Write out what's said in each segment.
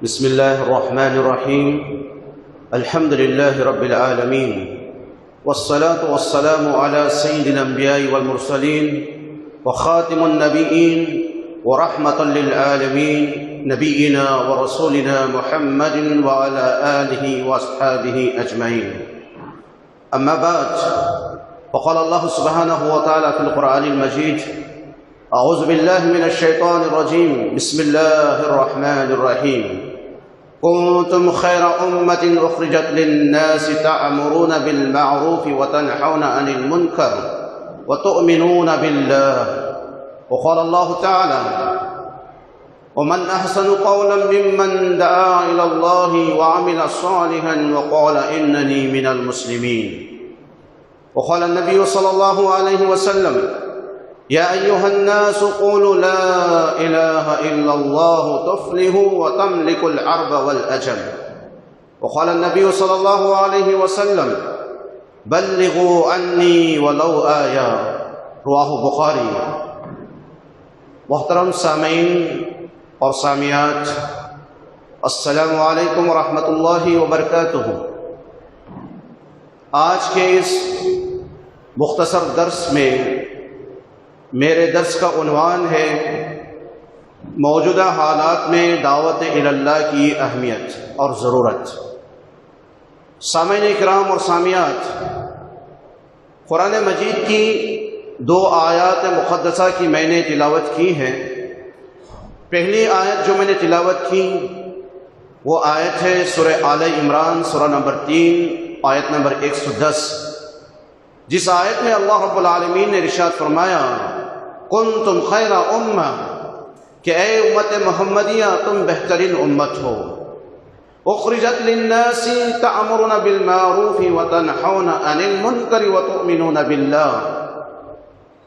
بسم الله الرحمن الرحيم. الحمد لله رب العالمين، والصلاة والسلام على سيد الأنبياء والمرسلين وخاتم النبيين ورحمة للعالمين نبينا ورسولنا محمد وعلى آله وأصحابه أجمعين. أما بعد، فقال الله سبحانه وتعالى في القرآن المجيد: أعوذ بالله من الشيطان الرجيم، بسم الله الرحمن الرحيم. كنتم خير أمة أخرجت للناس تأمرون بالمعروف وتنهون عن المنكر وتؤمنون بالله. وقال الله تعالى: ومن أحسن قولا ممن دعا إلى الله وعمل صالحا وقال إنني من المسلمين. وقال النبي صلى الله عليه وسلم: يا أيها الناس قولوا لا إله إلا الله تفلحوا وتملكوا العرب والأجل. وقال النبي صلى الله عليه وسلم: بلغوا عني ولو آية. رواہ بخاری. محترم سامعین اور سامعات، السلام علیکم ورحمۃ اللہ وبرکاتہ. آج کے اس مختصر درس میں میرے درس کا عنوان ہے موجودہ حالات میں دعوت الی اللہ کی اہمیت اور ضرورت. سامعین اکرام اور سامعات، قرآن مجید کی دو آیات مقدسہ کی میں نے تلاوت کی ہے. پہلی آیت جو میں نے تلاوت کی وہ آیت ہے سورہ آل عمران، سورہ نمبر 3، آیت نمبر 110، جس آیت میں اللہ رب العالمین نے ارشاد فرمایا: کنتم خیر امہ، کہ اے امت محمدیہ تم بہترین امت ہو. اخرجت للناس تأمرون بالمعروف وتنہون عن المنکر وتؤمنون باللہ.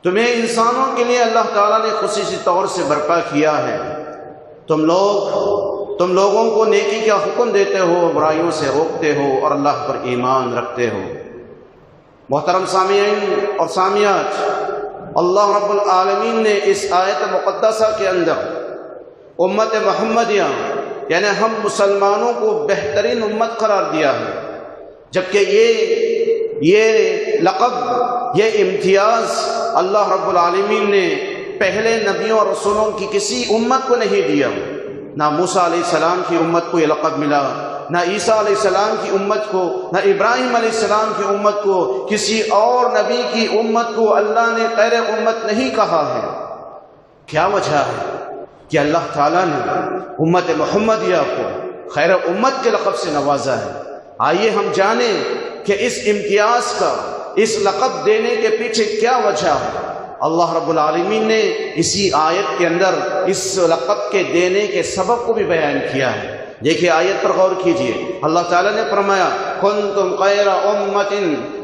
تمہیں انسانوں کے لیے اللہ تعالیٰ نے خصوصی طور سے برپا کیا ہے. تم لوگوں کو نیکی کا حکم دیتے ہو، برائیوں سے روکتے ہو اور اللہ پر ایمان رکھتے ہو. محترم سامعین اور سامعات، اللہ رب العالمین نے اس آیت مقدسہ کے اندر امت محمدیہ یعنی ہم مسلمانوں کو بہترین امت قرار دیا ہے، جبکہ یہ لقب، یہ امتیاز اللہ رب العالمین نے پہلے نبیوں اور رسولوں کی کسی امت کو نہیں دیا. نہ موسیٰ علیہ السلام کی امت کو یہ لقب ملا، نہ عیسیٰ علیہ السلام کی امت کو، نہ ابراہیم علیہ السلام کی امت کو، کسی اور نبی کی امت کو اللہ نے خیر امت نہیں کہا ہے. کیا وجہ ہے کہ اللہ تعالیٰ نے امت محمدیہ کو خیر امت کے لقب سے نوازا ہے؟ آئیے ہم جانیں کہ اس امتیاز کا، اس لقب دینے کے پیچھے کیا وجہ ہے. اللہ رب العالمین نے اسی آیت کے اندر اس لقب کے دینے کے سبب کو بھی بیان کیا ہے. دیکھیے آیت پر غور کیجئے. اللہ تعالیٰ نے فرمایا: کنتم خیر امت،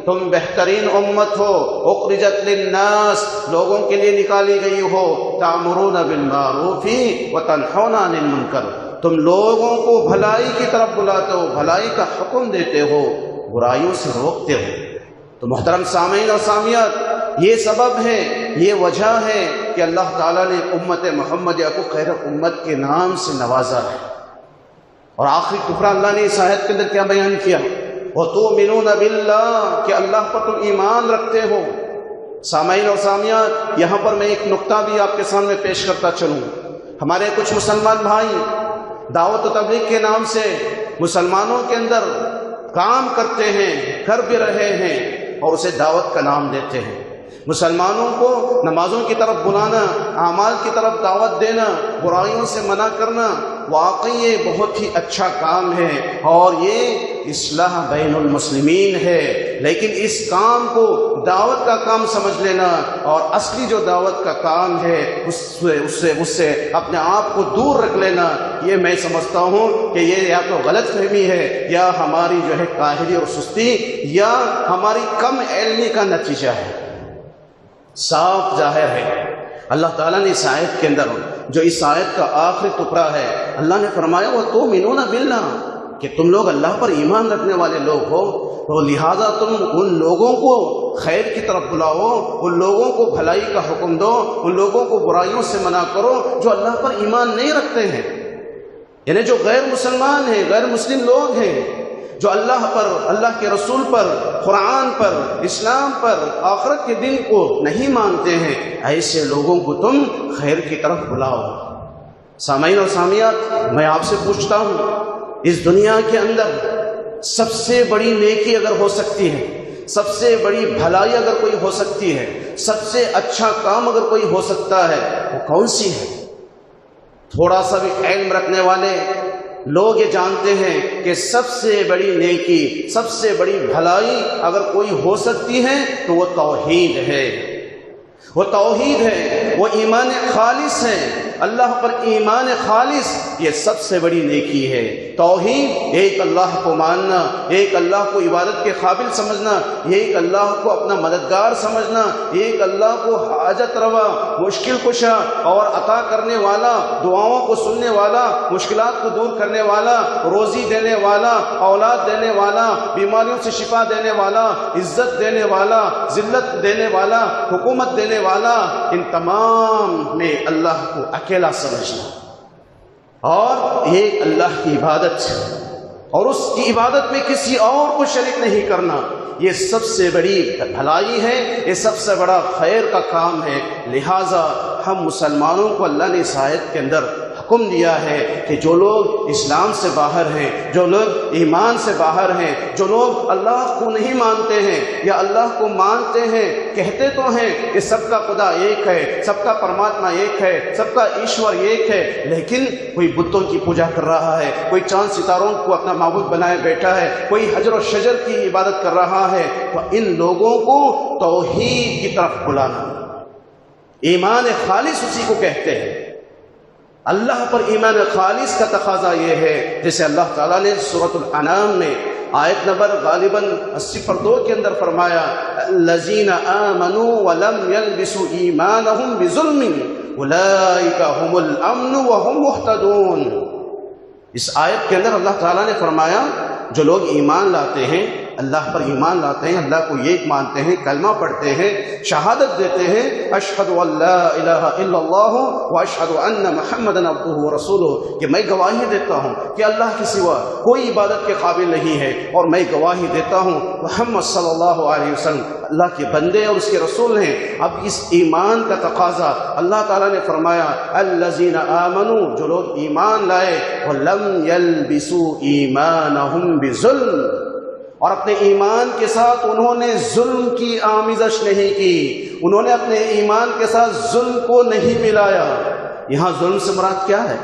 تم بہترین امت ہو. اخرجت للناس، لوگوں کے لیے نکالی گئی ہو. تأمرون بالمعروف وتنہون عن المنکر، تم لوگوں کو بھلائی کی طرف بلاتے ہو، بھلائی کا حکم دیتے ہو، برائیوں سے روکتے ہو. تو محترم سامعین اور سامعات، یہ سبب ہے، یہ وجہ ہے کہ اللہ تعالیٰ نے امت محمدیہ کو خیر امت کے نام سے نوازا ہے. اور آخری ٹکڑا اللہ نے اس آیت کے اندر کیا بیان کیا؟ وَتُؤْمِنُونَ بِاللَّهِ، کہ اللہ پر تم ایمان رکھتے ہو. سامعین اور سامعات، یہاں پر میں ایک نقطہ بھی آپ کے سامنے پیش کرتا چلوں. ہمارے کچھ مسلمان بھائی دعوت و تبلیغ کے نام سے مسلمانوں کے اندر کام کرتے ہیں، کر بھی رہے ہیں، اور اسے دعوت کا نام دیتے ہیں. مسلمانوں کو نمازوں کی طرف بلانا، اعمال کی طرف دعوت دینا، برائیوں سے منع کرنا، واقعی یہ بہت ہی اچھا کام ہے اور یہ اصلاح بین المسلمین ہے. لیکن اس کام کو دعوت کا کام سمجھ لینا اور اصلی جو دعوت کا کام ہے اس سے اپنے آپ کو دور رکھ لینا، یہ میں سمجھتا ہوں کہ یہ یا تو غلط فہمی ہے، یا ہماری جو ہے کاہلی اور سستی، یا ہماری کم علمی کا نتیجہ ہے. صاف ظاہر ہے اللہ تعالیٰ نے اس آیت کے اندر، جو اس آیت کا آخری ٹکڑا ہے، اللہ نے فرمایا وَتُؤْمِنُونَ بِاللَّهِ، کہ تم لوگ اللہ پر ایمان رکھنے والے لوگ ہو، تو لہٰذا تم ان لوگوں کو خیر کی طرف بلاؤ، ان لوگوں کو بھلائی کا حکم دو، ان لوگوں کو برائیوں سے منع کرو جو اللہ پر ایمان نہیں رکھتے ہیں. یعنی جو غیر مسلمان ہیں، غیر مسلم لوگ ہیں، جو اللہ پر، اللہ کے رسول پر، قرآن پر، اسلام پر، آخرت کے دن کو نہیں مانتے ہیں، ایسے لوگوں کو تم خیر کی طرف بلاؤ۔ سامعین اور سامعات، میں آپ سے پوچھتا ہوں، اس دنیا کے اندر سب سے بڑی نیکی اگر ہو سکتی ہے، سب سے بڑی بھلائی اگر کوئی ہو سکتی ہے، سب سے اچھا کام اگر کوئی ہو سکتا ہے، وہ کون سی ہے؟ تھوڑا سا بھی علم رکھنے والے لوگ یہ جانتے ہیں کہ سب سے بڑی نیکی، سب سے بڑی بھلائی اگر کوئی ہو سکتی ہے تو وہ توحید ہے، وہ توحید ہے، وہ ایمان خالص ہے، اللہ پر ایمان خالص، یہ سب سے بڑی نیکی ہے۔ توحید، ایک اللہ کو ماننا، ایک اللہ کو عبادت کے قابل سمجھنا، ایک اللہ کو اپنا مددگار سمجھنا، ایک اللہ کو حاجت روا، مشکل کشا اور عطا کرنے والا، دعاؤں کو سننے والا، مشکلات کو دور کرنے والا، روزی دینے والا، اولاد دینے والا، بیماریوں سے شفا دینے والا، عزت دینے والا، ذلت دینے والا، حکومت دینے والا، ان تمام میں اللہ کو اکیلا سمجھنا اور ایک اللہ کی عبادت اور اس کی عبادت میں کسی اور کو شریک نہیں کرنا، یہ سب سے بڑی بھلائی ہے، یہ سب سے بڑا خیر کا کام ہے۔ لہٰذا ہم مسلمانوں کو اللہ نے اس آیت کے اندر حکم دیا ہے کہ جو لوگ اسلام سے باہر ہیں، جو لوگ ایمان سے باہر ہیں، جو لوگ اللہ کو نہیں مانتے ہیں یا اللہ کو مانتے ہیں، کہتے تو ہیں کہ سب کا خدا ایک ہے، سب کا پرماتما ایک ہے، سب کا ایشور ایک ہے، لیکن کوئی بتوں کی پوجا کر رہا ہے، کوئی چاند ستاروں کو اپنا معبود بنائے بیٹھا ہے، کوئی حجر و شجر کی عبادت کر رہا ہے، تو ان لوگوں کو توحید کی طرف بلانا، ایمان خالص اسی کو کہتے ہیں۔ اللہ پر ایمان خالص کا تقاضا یہ ہے، جیسے اللہ تعالیٰ نے سورۃ الانعام میں آیت نمبر غالباً 80 کے اندر فرمایا، الذین آمنوا ولم یلبسوا ایمانہم بظلم اولئک هم الامن وهم مہتدون۔ اس آیت کے اندر اللہ تعالیٰ نے فرمایا جو لوگ ایمان لاتے ہیں، اللہ پر ایمان لاتے ہیں، اللہ کو ایک مانتے ہیں، کلمہ پڑھتے ہیں، شہادت دیتے ہیں، اشہد ان لا الہ الا اللہ واشہد ان محمدا عبدہ ورسولہ، کہ میں گواہی دیتا ہوں کہ اللہ کے سوا کوئی عبادت کے قابل نہیں ہے، اور میں گواہی دیتا ہوں محمد صلی اللہ علیہ وسلم اللہ کے بندے اور اس کے رسول ہیں۔ اب اس ایمان کا تقاضا اللہ تعالیٰ نے فرمایا، الذین آمنوا، جو لوگ ایمان لائے، ولم یلبسوا ایمانہم بظلم، اور اپنے ایمان کے ساتھ انہوں نے ظلم کی آمیزش نہیں کی، انہوں نے اپنے ایمان کے ساتھ ظلم کو نہیں ملایا۔ یہاں ظلم سے مراد کیا ہے؟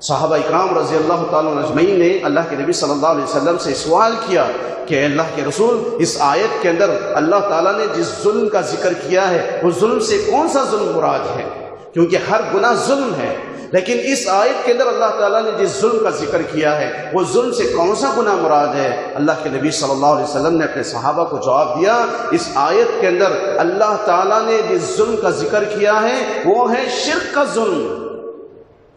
صحابہ اکرام رضی اللہ تعالیٰ عنہ اجمعین نے اللہ کے نبی صلی اللہ علیہ وسلم سے سوال کیا کہ اللہ کے رسول، اس آیت کے اندر اللہ تعالیٰ نے جس ظلم کا ذکر کیا ہے وہ ظلم سے کون سا ظلم مراد ہے؟ کیونکہ ہر گناہ ظلم ہے، لیکن اس آیت کے اندر اللہ تعالیٰ نے جس ظلم کا ذکر کیا ہے وہ ظلم سے کون سا گناہ مراد ہے؟ اللہ کے نبی صلی اللہ علیہ وسلم نے اپنے صحابہ کو جواب دیا، اس آیت کے اندر اللہ تعالیٰ نے جس ظلم کا ذکر کیا ہے وہ ہے شرک کا ظلم۔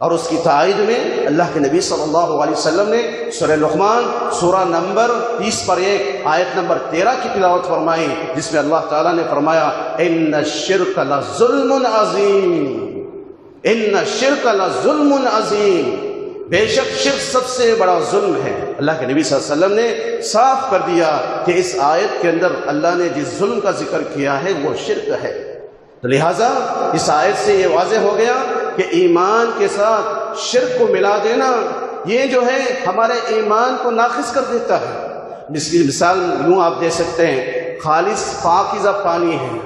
اور اس کی تائید میں اللہ کے نبی صلی اللہ علیہ وسلم نے سورہ لقمان سورہ نمبر 30 آیت نمبر 13 کی تلاوت فرمائی، جس میں اللہ تعالیٰ نے فرمایا، ان الشرک لظلم عظیم، ان الشرک لظلم عظیم، بے شک شرک سب سے بڑا ظلم ہے۔ اللہ کے نبی صلی اللہ علیہ وسلم نے صاف کر دیا کہ اس آیت کے اندر اللہ نے جس ظلم کا ذکر کیا ہے وہ شرک ہے۔ تو لہٰذا اس آیت سے یہ واضح ہو گیا کہ ایمان کے ساتھ شرک کو ملا دینا یہ جو ہے ہمارے ایمان کو ناقص کر دیتا ہے۔ مثال یوں آپ دے سکتے ہیں، خالص پاکیزہ پانی ہے،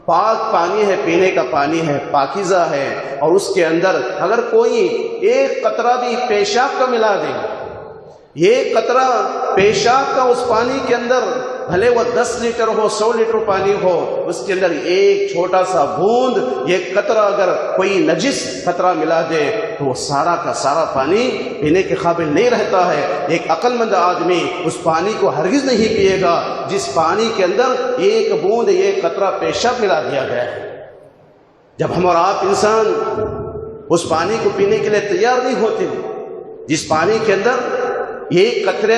پاک پانی ہے، پینے کا پانی ہے، پاکیزہ ہے، اور اس کے اندر اگر کوئی ایک قطرہ بھی پیشاب کا ملا دے، یہ قطرہ پیشاب کا اس پانی کے اندر، بھلے وہ 10 لیٹر ہو، 100 لیٹر پانی ہو، اس کے اندر ایک چھوٹا سا بوند، یہ قطرہ اگر کوئی نجس قطرہ ملا دے تو وہ سارا کا سارا پانی پینے کے قابل نہیں رہتا ہے۔ ایک عقل مند آدمی اس پانی کو ہرگز نہیں پیے گا جس پانی کے اندر ایک بوند، ایک قطرہ پیشاب ملا دیا گیا ہے۔ جب ہم اور آپ انسان اس پانی کو پینے کے لیے تیار نہیں ہوتے، جس پانی کے اندر ایک قطرہ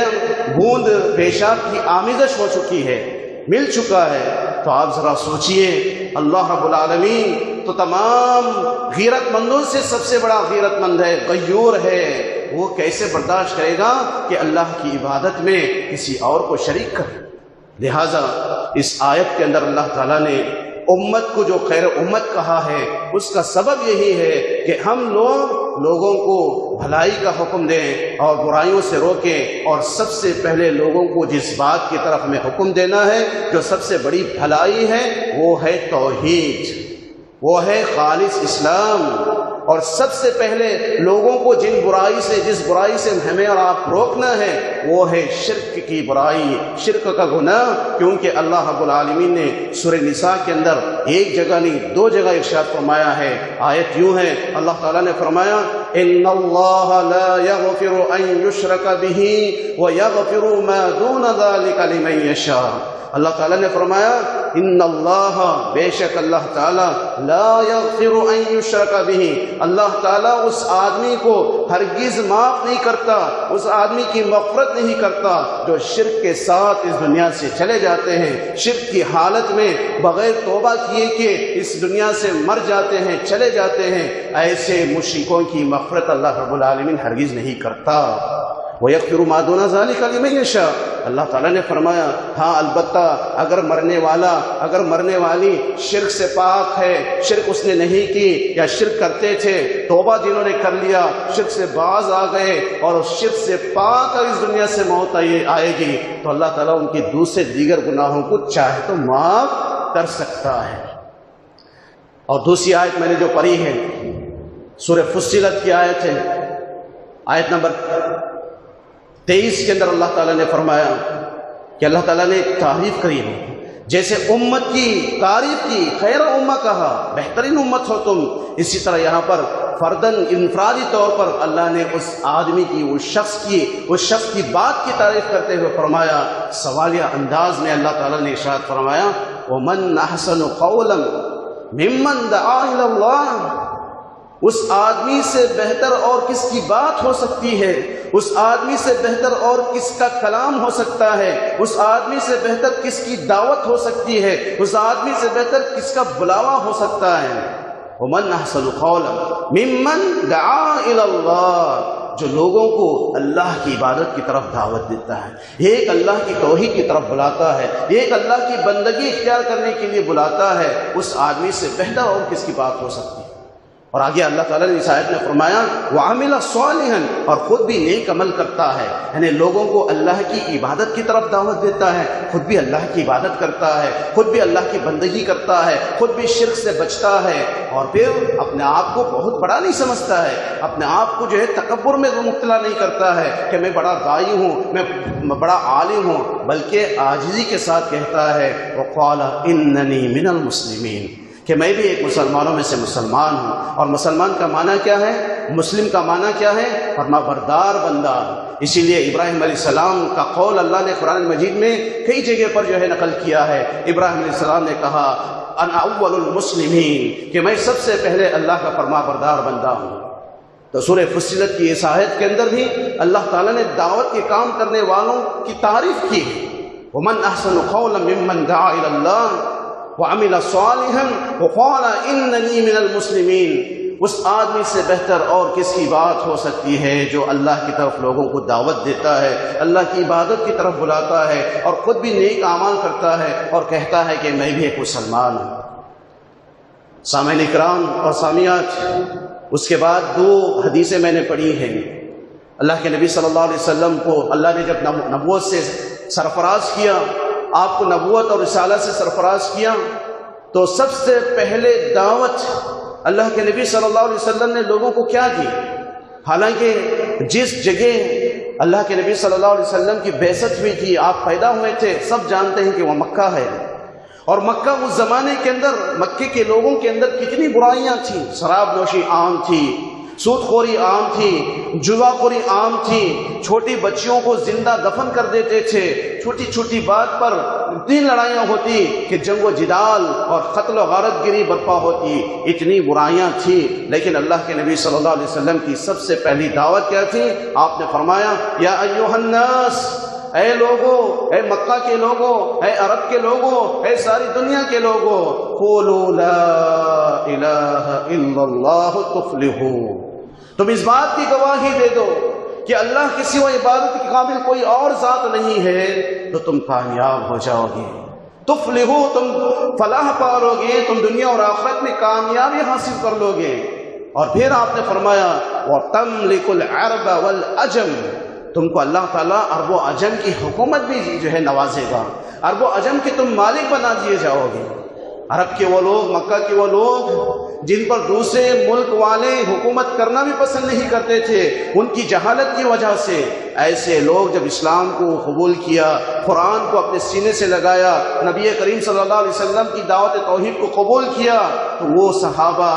بوند پیشاب کی آمیزش ہو چکی ہے، مل چکا ہے، تو آپ ذرا سوچئے، اللہ رب العالمین تو تمام غیرت مندوں سے سب سے بڑا غیرت مند ہے، غیور ہے، وہ کیسے برداشت کرے گا کہ اللہ کی عبادت میں کسی اور کو شریک کرے؟ لہٰذا اس آیت کے اندر اللہ تعالیٰ نے امت کو جو خیر امت کہا ہے اس کا سبب یہی ہے کہ ہم لوگوں کو بھلائی کا حکم دیں اور برائیوں سے روکیں، اور سب سے پہلے لوگوں کو جس بات کی طرف ہمیں حکم دینا ہے جو سب سے بڑی بھلائی ہے وہ ہے توحید، وہ ہے خالص اسلام، اور سب سے پہلے لوگوں کو جس برائی سے ہمیں اور آپ روکنا ہے وہ ہے شرک کی برائی، شرک کا گناہ، کیونکہ اللہ رب العالمین نے سورہ نساء کے اندر ایک جگہ نہیں 2 جگہ ارشاد فرمایا ہے۔ آیت یوں ہے، اللہ تعالیٰ نے فرمایا ان اللہ لا یغفر ان یشرک بہ ویغفر ما دون ذلک لمن یشاء۔ اللہ تعالیٰ نے فرمایا ان اللہ، بے شک اللہ تعالیٰ، لا یغفر ان یشرک بہ، اللہ تعالیٰ اس آدمی کو ہرگز معاف نہیں کرتا، اس آدمی کی مغفرت نہیں کرتا جو شرک کے ساتھ اس دنیا سے چلے جاتے ہیں، شرک کی حالت میں بغیر توبہ کیے کہ اس دنیا سے مر جاتے ہیں، چلے جاتے ہیں، ایسے مشرکوں کی مغفرت اللہ رب العالمین ہرگز نہیں کرتا۔ وَيَغْفِرُ مَا دُونَ ذَلِكَ لِمَن يَشَاءُ، اللہ تعالیٰ نے فرمایا ہاں البتہ اگر مرنے والی شرک سے پاک ہے، شرک اس نے نہیں کی یا شرک کرتے تھے، توبہ جنہوں نے کر لیا، شرک سے باز آ گئے اور اس شرک سے پاک اس دنیا سے موت آئے گی، تو اللہ تعالیٰ ان کی دیگر گناہوں کو چاہے تو معاف کر سکتا ہے۔ اور دوسری آیت میں نے جو پڑھی ہے سورہ فصلت کی آیت ہے، آیت نمبر 23 کے اندر اللہ تعالیٰ نے فرمایا کہ اللہ تعالیٰ نے ایک تعریف کری ہے، جیسے امت کی تعریف کی، خیر امہ کہا، بہترین امت ہو تم، اسی طرح یہاں پر فردن انفرادی طور پر اللہ نے اس آدمی کی، اس شخص کی بات کی تعریف کرتے ہوئے فرمایا، سوالیہ انداز میں اللہ تعالیٰ نے ارشاد فرمایا وَمَنْ أَحْسَنُ قَوْلًا مِمَّنْ دَعَا إِلَى اللَّهِ، اس آدمی سے بہتر اور کس کی بات ہو سکتی ہے، اس آدمی سے بہتر اور کس کا کلام ہو سکتا ہے، اس آدمی سے بہتر کس کی دعوت ہو سکتی ہے، اس آدمی سے بہتر کس کا بلاوا ہو سکتا ہے۔ وَمَنْ أَحْسَنُ قَوْلًا مِمَّنْ دَعَا إِلَى اللَّهِ، جو لوگوں کو اللہ کی عبادت کی طرف دعوت دیتا ہے، ایک اللہ کی توحید کی طرف بلاتا ہے، ایک اللہ کی بندگی اختیار کرنے کے لیے بلاتا ہے، اس آدمی سے بہتر اور کس کی بات ہو سکتی ہے۔ اور آگے اللہ تعالیٰ نے اس آیت میں فرمایا وَعَمِلَ صَالِحًا، اور خود بھی نیک عمل کرتا ہے، یعنی لوگوں کو اللہ کی عبادت کی طرف دعوت دیتا ہے، خود بھی اللہ کی عبادت کرتا ہے، خود بھی اللہ کی بندگی کرتا ہے، خود بھی شرک سے بچتا ہے، اور پھر اپنے آپ کو بہت بڑا نہیں سمجھتا ہے، اپنے آپ کو جو ہے تکبر میں مبتلا نہیں کرتا ہے کہ میں بڑا داعی ہوں، میں بڑا عالم ہوں، بلکہ عاجزی کے ساتھ کہتا ہے وَقَالَ إِنَّنِي مِنَ الْمُسْلِمِينَ، کہ میں بھی ایک مسلمانوں میں سے مسلمان ہوں۔ اور مسلمان کا معنی کیا ہے؟ مسلم کا معنی کیا ہے؟ فرما بردار بندہ۔ اسی لیے ابراہیم علیہ السلام کا قول اللہ نے قرآن مجید میں کئی جگہ پر جو ہے نقل کیا ہے۔ ابراہیم علیہ السلام نے کہا انا اول المسلمین، کہ میں سب سے پہلے اللہ کا فرما بردار بندہ ہوں۔ تو سورہ فصلت کی اس آیت کے اندر بھی اللہ تعالیٰ نے دعوت کے کام کرنے والوں کی تعریف کی، ومن احسن قولا ممن دعا الی اللہ وعمل صالحا وقال اننی من المسلمین، اس آدمی سے بہتر اور کس کی بات ہو سکتی ہے جو اللہ کی طرف لوگوں کو دعوت دیتا ہے، اللہ کی عبادت کی طرف بلاتا ہے اور خود بھی نیک اعمال کرتا ہے اور کہتا ہے کہ میں بھی ایک مسلمان ہوں۔ سامعین اکرام اور سامعات، اس کے بعد 2 حدیثیں میں نے پڑھی ہیں۔ اللہ کے نبی صلی اللہ علیہ وسلم کو اللہ نے جب نبوت سے سرفراز کیا، آپ کو نبوت اور رسالت سے سرفراز کیا، تو سب سے پہلے دعوت اللہ کے نبی صلی اللہ علیہ وسلم نے لوگوں کو کیا دی؟ حالانکہ جس جگہ اللہ کے نبی صلی اللہ علیہ وسلم کی بعثت ہوئی تھی، آپ پیدا ہوئے تھے، سب جانتے ہیں کہ وہ مکہ ہے، اور مکہ اس زمانے کے اندر، مکے کے لوگوں کے اندر کتنی برائیاں تھیں، شراب نوشی عام تھی، سود خوری عام تھی، جوا خوری عام تھی، چھوٹی بچیوں کو زندہ دفن کر دیتے تھے، چھوٹی چھوٹی بات پر اتنی لڑائیاں ہوتی کہ جنگ و جدال اور قتل و غارت گری برپا ہوتی، اتنی برائیاں تھیں۔ لیکن اللہ کے نبی صلی اللہ علیہ وسلم کی سب سے پہلی دعوت کیا تھی؟ آپ نے فرمایا یا ایھا الناس، اے لوگو، اے مکہ کے لوگو، اے عرب کے لوگو، اے ساری دنیا کے لوگو، قولوا لا الہ الا اللہ تفلحوا، تم اس بات کی گواہی دے دو کہ اللہ کے سوا عبادت کے قابل کوئی اور ذات نہیں ہے، تو تم کامیاب ہو جاؤ گے، تفلحو، تم فلاح پالو گے، تم دنیا اور آخرت میں کامیابی حاصل کر لو گے۔ اور پھر آپ نے فرمایا وَتَمْلِكُ الْعَرْبَ وَالْعَجَمَ، تم کو اللہ تعالیٰ عرب و عجم کی حکومت بھی جو ہے نوازے گا، عرب و عجم کے تم مالک بنا دیے جاؤ گے۔ عرب کے وہ لوگ، مکہ کے وہ لوگ جن پر دوسرے ملک والے حکومت کرنا بھی پسند نہیں کرتے تھے ان کی جہالت کی وجہ سے، ایسے لوگ جب اسلام کو قبول کیا، قرآن کو اپنے سینے سے لگایا، نبی کریم صلی اللہ علیہ وسلم کی دعوت توحید کو قبول کیا، تو وہ صحابہ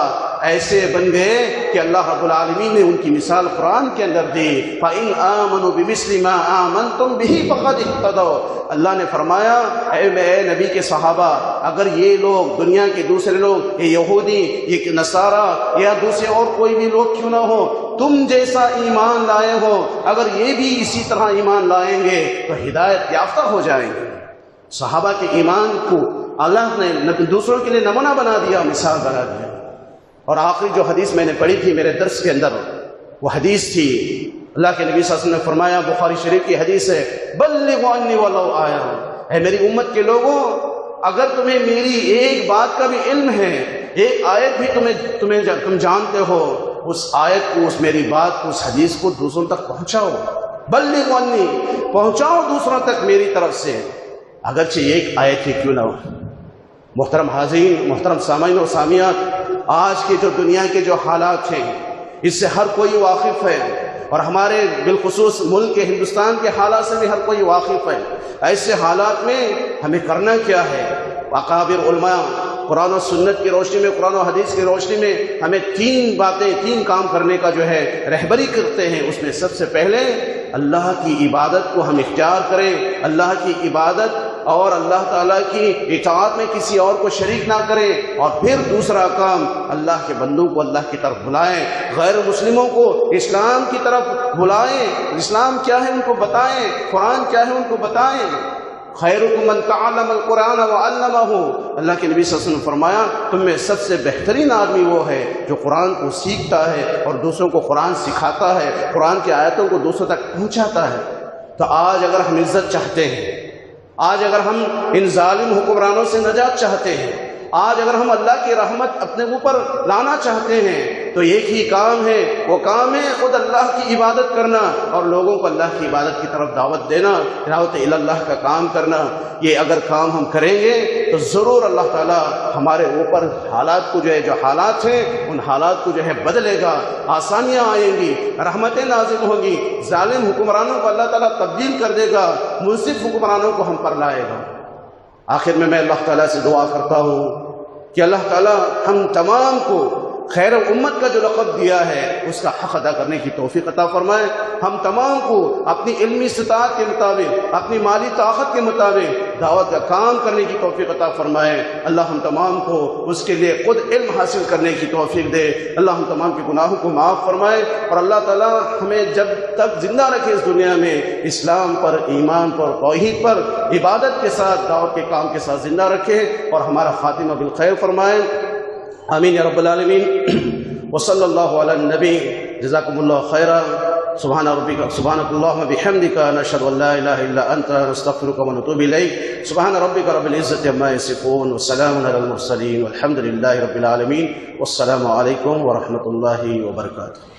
ایسے بن گئے کہ اللہ رب العالمین نے ان کی مثال قرآن کے اندر دی، فَإِنْ آمَنُوا بِمِثْلِ مَا آمَنْتُمْ بِهِ فَقَدِ اهْتَدَوْا۔ اللہ نے فرمایا اے نبی کے صحابہ، اگر یہ لوگ دنیا کے دوسرے لوگ، یہ یہودی، یہ نصارہ یا دوسرے اور کوئی بھی لوگ کیوں نہ ہو، تم جیسا ایمان لائے ہو، اگر یہ بھی اسی طرح ایمان لائیں گے تو ہدایت یافتہ ہو جائیں گے۔ صحابہ کے ایمان کو اللہ نے دوسروں کے لیے نمونہ بنا دیا، مثال بنا دیا۔ اور آخری جو حدیث میں نے پڑھی تھی میرے درس کے اندر، وہ حدیث تھی اللہ کے نبی صلی اللہ علیہ وسلم نے فرمایا، بخاری شریف کی حدیث ہے، بلغوا عنی ولو آیا، اے میری امت کے لوگوں، اگر تمہیں میری ایک بات کا بھی علم ہے، ایک آیت بھی تم جانتے ہو، اس آیت کو، اس میری بات کو، اس حدیث کو دوسروں تک پہنچاؤ، بلغوا عنی، پہنچاؤ دوسروں تک میری طرف سے، اگرچہ ایک آیت ہی کیوں نہ ہو۔ محترم حاضرین، محترم سامعین و سامعات، آج کے جو دنیا کے جو حالات ہیں اس سے ہر کوئی واقف ہے، اور ہمارے بالخصوص ملک کے ہندوستان کے حالات سے بھی ہر کوئی واقف ہے۔ ایسے حالات میں ہمیں کرنا کیا ہے؟ اکابر علماء قرآن و سنت کی روشنی میں، قرآن و حدیث کی روشنی میں ہمیں تین کام کرنے کا جو ہے رہبری کرتے ہیں۔ اس میں سب سے پہلے اللہ کی عبادت کو ہم اختیار کریں، اللہ کی عبادت اور اللہ تعالیٰ کی اطاعت میں کسی اور کو شریک نہ کریں، اور پھر دوسرا کام اللہ کے بندوں کو اللہ کی طرف بلائیں، غیر مسلموں کو اسلام کی طرف بلائیں، اسلام کیا ہے ان کو بتائیں، قرآن کیا ہے ان کو بتائیں۔ خیرکم من تعلم القرآن وعلمہ، اللہ کے نبی صلی اللہ علیہ وسلم نے فرمایا تم میں سب سے بہترین آدمی وہ ہے جو قرآن کو سیکھتا ہے اور دوسروں کو قرآن سکھاتا ہے، قرآن کی آیتوں کو دوسروں تک پہنچاتا ہے۔ تو آج اگر ہم عزت چاہتے ہیں، آج اگر ہم ان ظالم حکمرانوں سے نجات چاہتے ہیں، آج اگر ہم اللہ کی رحمت اپنے اوپر لانا چاہتے ہیں، تو ایک ہی کام ہے، وہ کام ہے خود اللہ کی عبادت کرنا اور لوگوں کو اللہ کی عبادت کی طرف دعوت دینا، دعوت الی اللہ کا کام کرنا۔ یہ اگر کام ہم کریں گے تو ضرور اللہ تعالیٰ ہمارے اوپر حالات کو جو حالات ہیں ان حالات کو بدلے گا، آسانیاں آئیں گی، رحمتیں نازل ہوں گی، ظالم حکمرانوں کو اللہ تعالیٰ تبدیل کر دے گا، منصف حکمرانوں کو ہم پر لائے گا۔ آخر میں اللہ تعالیٰ سے دعا کرتا ہوں کہ اللہ تعالیٰ ہم تمام کو خیر امت کا جو لقب دیا ہے اس کا حق ادا کرنے کی توفیق عطا فرمائے، ہم تمام کو اپنی علمی استطاعت کے مطابق، اپنی مالی طاقت کے مطابق دعوت کا کام کرنے کی توفیق عطا فرمائے۔ اللہ ہم تمام کو اس کے لیے خود علم حاصل کرنے کی توفیق دے، اللہ ہم تمام کے گناہوں کو معاف فرمائے، اور اللہ تعالیٰ ہمیں جب تک زندہ رکھے اس دنیا میں اسلام پر، ایمان پر، توحید پر، عبادت کے ساتھ، دعوت کے کام کے ساتھ زندہ رکھے اور ہمارا خاتمہ بالخیر فرمائے، آمین یا رب العالمین۔ وصلی اللہ علی النبی، جزاکم اللہ خیرا۔ سبحانک اللہم بحمدک، نشہد ان لا الہ الا انت، نستغفرک ونتوب الیک۔ سبحان ربک رب العزۃ عما یصفون، وسلام علی المرسلین، والحمد للہ رب العالمین، والسلام علیکم ورحمۃ اللہ وبرکاتہ۔